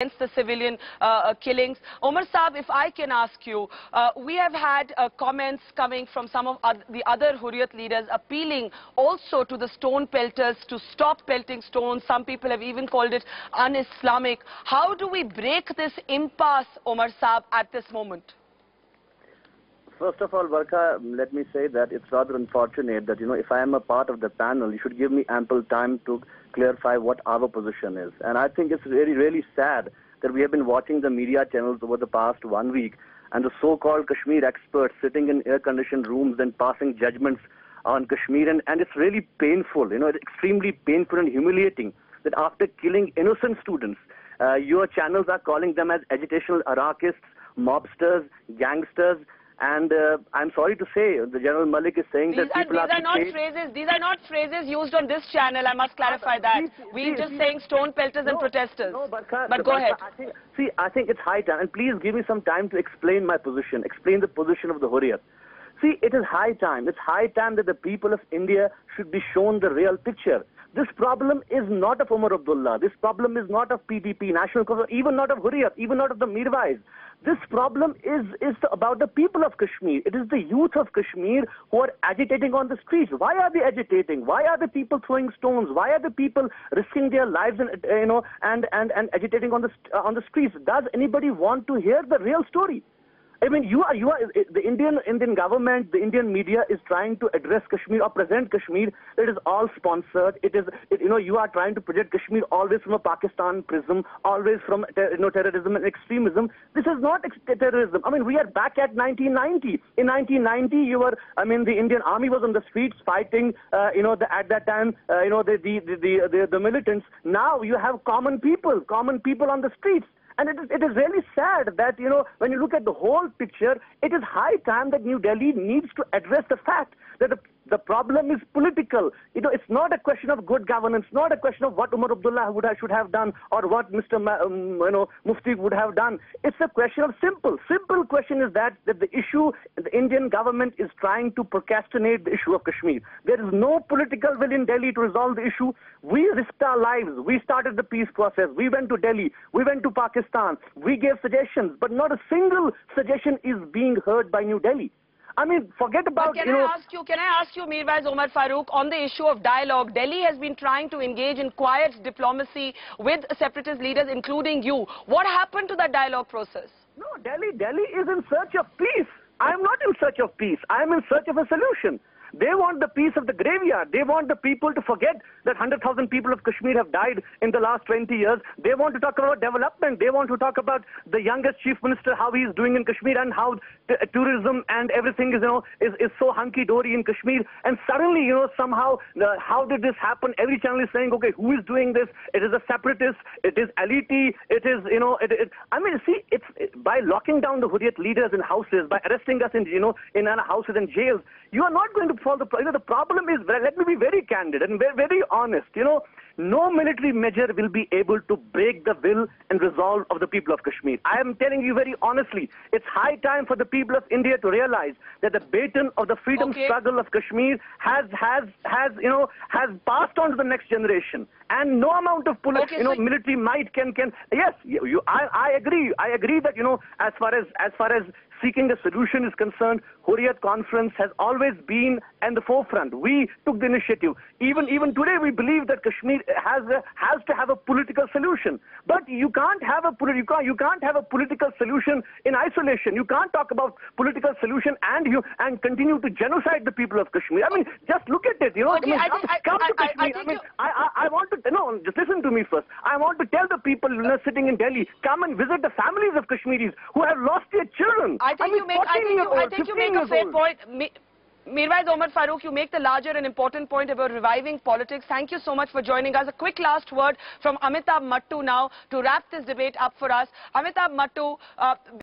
against the civilian killings. Omar Saab, if I can ask you, we have had comments coming from some of the other Hurriyat leaders appealing also to the stone pelters to stop pelting stones. Some people have even called it un-Islamic. How do we break this impasse, Omar Saab, at this moment? First of all, Varka, let me say that it's rather unfortunate that, if I am a part of the panel, you should give me ample time to clarify what our position is. And I think it's really, really sad that we have been watching the media channels over the past 1 week and the so-called Kashmir experts sitting in air-conditioned rooms and passing judgments on Kashmir. And it's really painful, it's extremely painful and humiliating that after killing innocent students, your channels are calling them as agitational anarchists, mobsters, gangsters. And I'm sorry to say, the General Malik is saying that people are These are not phrases used on this channel. I must clarify that. We're just saying stone pelters and protesters. No, but go ahead. I think it's high time. And please give me some time to explain my position, explain the position of the Hurriyat. See, it is high time. It's high time that the people of India should be shown the real picture. This problem is not of Umar Abdullah. This problem is not of PDP, National Congress, even not of Hurriyat, even not of the Mirwaiz. This problem is about the people of Kashmir. It is the youth of Kashmir who are agitating on the streets. Why are they agitating? Why are the people throwing stones? Why are the people risking their lives and agitating on the streets? Does anybody want to hear the real story? I mean, the Indian government, the Indian media is trying to address Kashmir or present Kashmir. It is all sponsored. You are trying to project Kashmir always from a Pakistan prism, always from terrorism and extremism. This is not terrorism. I mean, we are back at 1990. In 1990, the Indian army was on the streets fighting. At that time, the militants. Now you have common people on the streets. And it is really sad that, when you look at the whole picture, it is high time that New Delhi needs to address the fact that the problem is political. It's not a question of good governance, not a question of what Umar Abdullah should have done or what Mr. Mufti would have done. It's a question of simple question is that the issue, the Indian government is trying to procrastinate the issue of Kashmir. There is no political will in Delhi to resolve the issue. We risked our lives. We started the peace process. We went to Delhi. We went to Pakistan. We gave suggestions, but not a single suggestion is being heard by New Delhi. I mean, forget about, Can I ask you, Mirwaiz Omar Farooq, on the issue of dialogue? Delhi has been trying to engage in quiet diplomacy with separatist leaders, including you. What happened to that dialogue process? No, Delhi is in search of peace. I am not in search of peace. I am in search of a solution. They want the peace of the graveyard. They want the people to forget that 100,000 people of Kashmir have died in the last 20 years. They want to talk about development. They want to talk about the youngest chief minister, how he is doing in Kashmir and how tourism and everything is so hunky-dory in Kashmir. And suddenly, somehow, how did this happen? Every channel is saying, okay, who is doing this? It is a separatist. It is elite. It is, it's by locking down the Hurriyat leaders in houses, by arresting us in our houses and jails, you are not going to solve the problem. The problem is, let me be very candid and very honest, no military measure will be able to break the will and resolve of the people of Kashmir. I am telling you very honestly, it's high time for the people of India to realize that the baton of the freedom struggle of Kashmir has passed on to the next generation. And no amount of military might can. Yes, I agree. I agree that as far as seeking a solution is concerned, Hurriyat Conference has always been at the forefront. We took the initiative. Even today, we believe that Kashmir has to have a political solution. But you can't have a political solution in isolation. You can't talk about political solution and continue to genocide the people of Kashmir. I mean, just look at it. Come to Kashmir. I want to just listen to me first. I want to tell the people sitting in Delhi, come and visit the families of Kashmiris who have lost their children. I think you make a fair point. Mirwaiz Omar Farooq, you make the larger and important point about reviving politics. Thank you so much for joining us. A quick last word from Amitabh Mattu now to wrap this debate up for us. Amitabh Mattu,